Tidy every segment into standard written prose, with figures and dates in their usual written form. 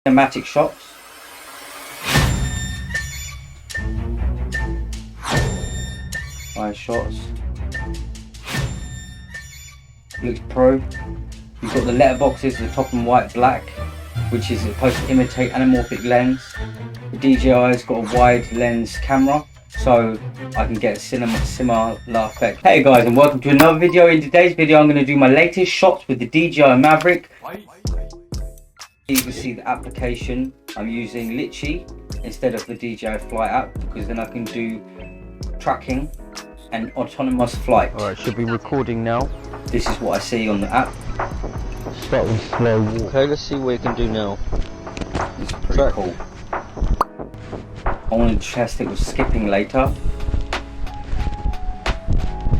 cinematic shots. Nice shots. Looks pro. You've got the letterboxes, the top and white black, which is supposed to imitate anamorphic lens. The DJI's got a wide lens camera, so I can get a similar effect. Hey guys, and welcome to another video. In today's video, I'm going to do my latest shots with the DJI Maverick. You can see the application. I'm using Litchi instead of the DJI Flight app, because then I can do tracking and autonomous flight. Alright, should be recording now. This is what I see on the app. Start with slow walk. Okay, let's see what you can do now. It's pretty cool. I want to test it with skipping later.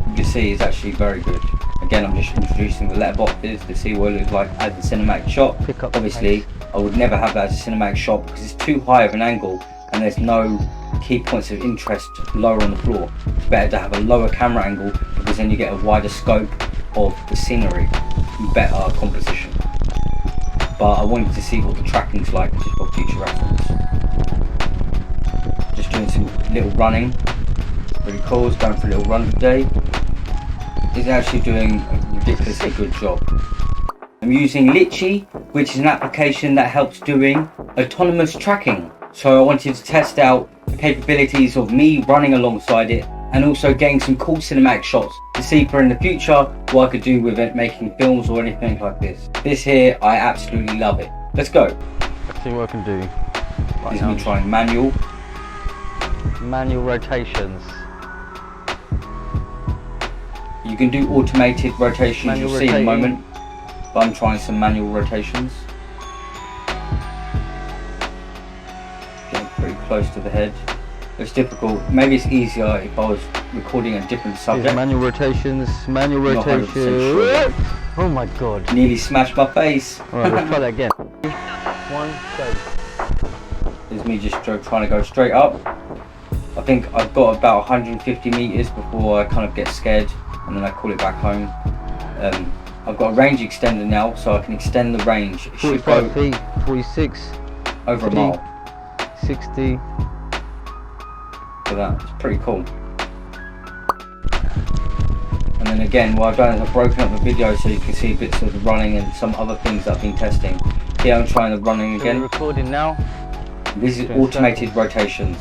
You can see it's actually very good. Again, I'm just introducing the letterboxes to see what it looks like as a cinematic shot. Obviously, I would never have that as a cinematic shot because it's too high of an angle and there's no key points of interest lower on the floor. It's better to have a lower camera angle because then you get a wider scope of the scenery, better composition. But I wanted to see what the tracking's like just for future reference. Just doing some little running. Pretty cool. It's going for a little run today. It's actually doing a ridiculously good job. I'm using Litchi, which is an application that helps doing autonomous tracking. So I wanted to test out the capabilities of me running alongside it and also getting some cool cinematic shots to see for in the future what I could do with it, making films or anything like this. This here, I absolutely love it. Let's go. Let's see what I can do. This is me trying manual. Manual rotations. You can do automated rotations, you'll see in a moment, but I'm trying some manual rotations. Getting pretty close to the head. It's difficult. Maybe it's easier if I was recording a different subject. Manual rotations, manual rotations. Sure. Oh my god. Nearly smashed my face. Alright, let's try that again. 1, go. This is me just trying to go straight up. I think I've got about 150 meters before I kind of get scared and then I call it back home. I've got a range extender now, so I can extend the range. It should 45 go feet, 46, over 50, a mile. 60. For that, it's pretty cool. And then again, what I've done is I've broken up the video so you can see bits of the running and some other things that I've been testing. Here I'm trying the running again. We're recording now. This is automated rotations.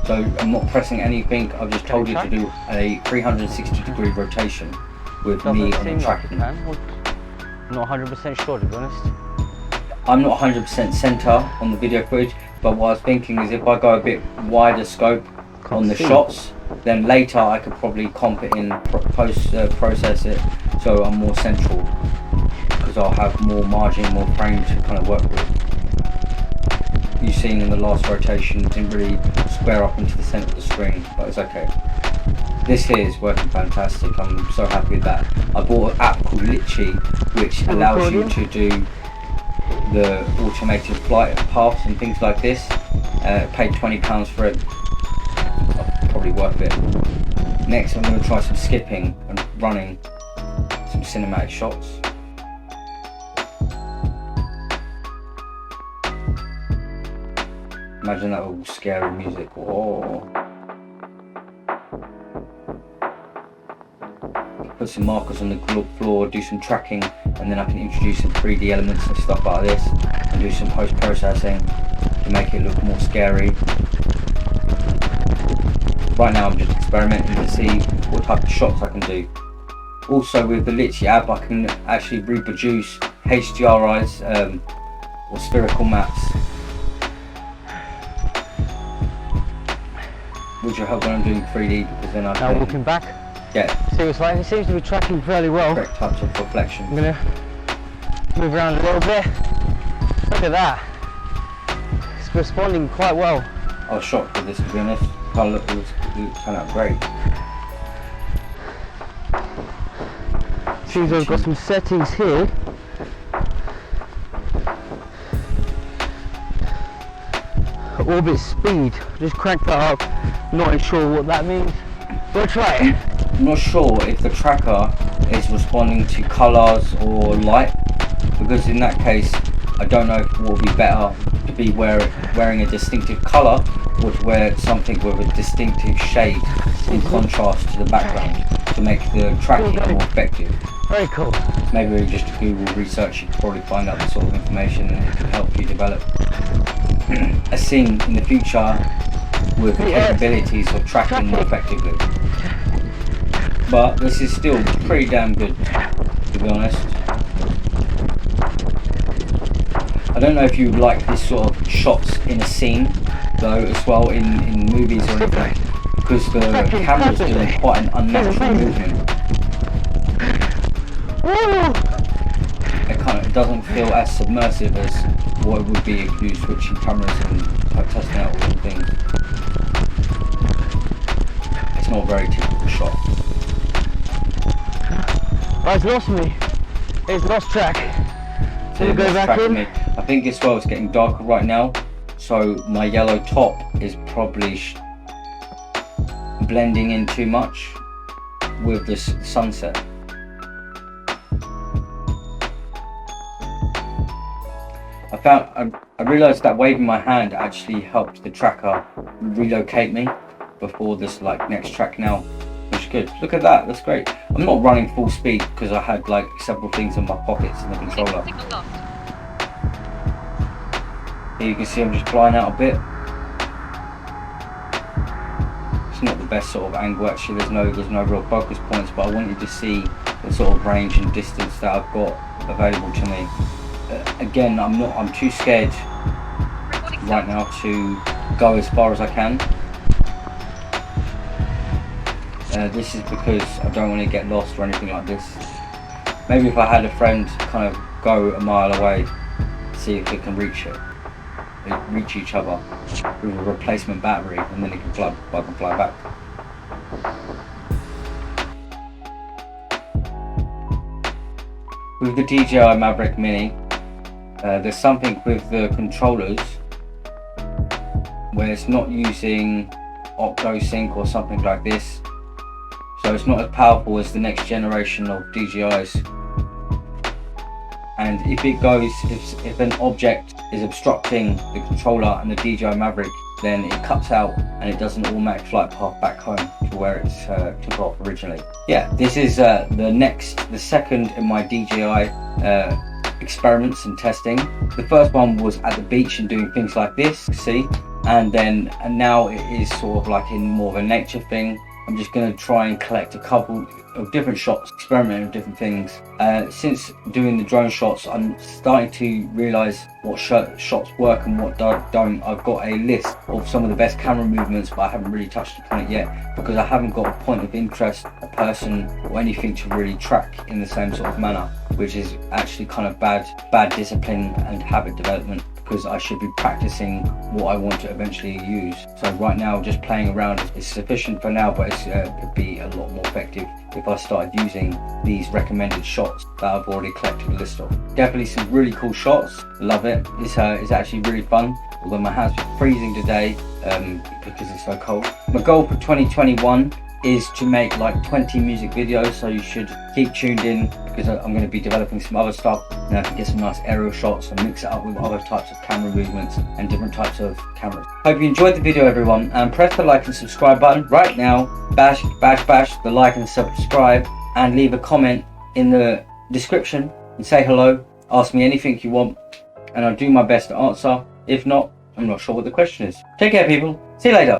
So I'm not pressing anything, I've just told you to do a 360-degree rotation with me on the tracking. I'm not 100% sure, to be honest. I'm not 100% center on the video footage, but what I was thinking is if I go a bit wider scope on the shots, then later I could probably comp it in process it so I'm more central, because I'll have more margin, more frame to kind of work with. You've seen in the last rotation, it didn't really square up into the center of the screen, but it's okay. This here is working fantastic. I'm so happy with that. I bought an app called Litchi, which allows you to do the automated flight paths and things like this. Paid £20 for it. Probably worth it. Next, I'm going to try some skipping and running some cinematic shots. Imagine that all scary music. Oh. Put some markers on the floor, do some tracking, and then I can introduce some 3D elements and stuff like this, and do some post-processing to make it look more scary. Right now I'm just experimenting to see what type of shots I can do. Also with the Litchi app I can actually reproduce HDRIs or spherical maps, which will help when I'm doing 3D, because then I can... Now walking back. Yeah. See what it's like. It seems to be tracking fairly well. Correct touch of reflection. I'm gonna move around a little bit. Look at that. It's responding quite well. I was shocked with this, to be honest. It turned out great. Seems I've got some settings here. Orbit speed. Just crank that up. Not sure what that means. We'll try it. I'm not sure if the tracker is responding to colours or light, because in that case I don't know if what would be better to be wearing a distinctive colour or to wear something with a distinctive shade in contrast to the background to make the tracking more effective. Very cool. Maybe with just a Google research you could probably find out this sort of information and it could help you develop a scene in the future with the capabilities of tracking more effectively. But this is still pretty damn good, to be honest. I don't know if you like this sort of shots in a scene though as well in movies or anything, because the camera's doing quite an unnatural movement. It doesn't feel as submersive as what it would be if you switching cameras and like testing out all the things. It's not a very typical shot. Oh, it's lost me. It's lost track. So Go back in. Me. I think as well it's getting darker right now, so my yellow top is probably blending in too much with the sunset. I realised that waving my hand actually helped the tracker relocate me before this like next track now, which is good. Look at that, that's great. I'm not running full speed because I had like several things in my pockets in the controller. Here you can see I'm just flying out a bit. It's not the best sort of angle actually, there's no real focus points, but I want you to see the sort of range and distance that I've got available to me. Again, I'm too scared right now to go as far as I can. This is because I don't want to get lost or anything like this. Maybe if I had a friend kind of go a mile away, see if we can reach each other with a replacement battery, and then it can fly back. With the DJI Maverick Mini, there's something with the controllers where it's not using OctoSync or something like this, so it's not as powerful as the next generation of DJIs. And if an object is obstructing the controller and the DJI Maverick, then it cuts out and it does an automatic flight path back home to where it's took off originally. Yeah, this is the second in my DJI experiments and testing. The first one was at the beach and doing things like this, see, and now it is sort of like in more of a nature thing. I'm just going to try and collect a couple of different shots, experimenting with different things. Since doing the drone shots, I'm starting to realise what shots work and what don't. I've got a list of some of the best camera movements, but I haven't really touched upon it yet because I haven't got a point of interest, a person or anything to really track in the same sort of manner, which is actually kind of bad discipline and habit development, because I should be practicing what I want to eventually use. So right now just playing around is sufficient for now, but it could be a lot more effective if I started using these recommended shots that I've already collected a list of. Definitely some really cool shots, love it. It's actually really fun, although my hands are freezing today because it's so cold. My goal for 2021 is to make like 20 music videos, so you should keep tuned in because I'm going to be developing some other stuff and I can get some nice aerial shots and mix it up with other types of camera movements and different types of cameras. Hope you enjoyed the video everyone, and press the like and subscribe button right now. Bash the like and subscribe, and leave a comment in the description and say hello, ask me anything you want and I'll do my best to answer. If not, I'm not sure what the question is. Take care people, see you later.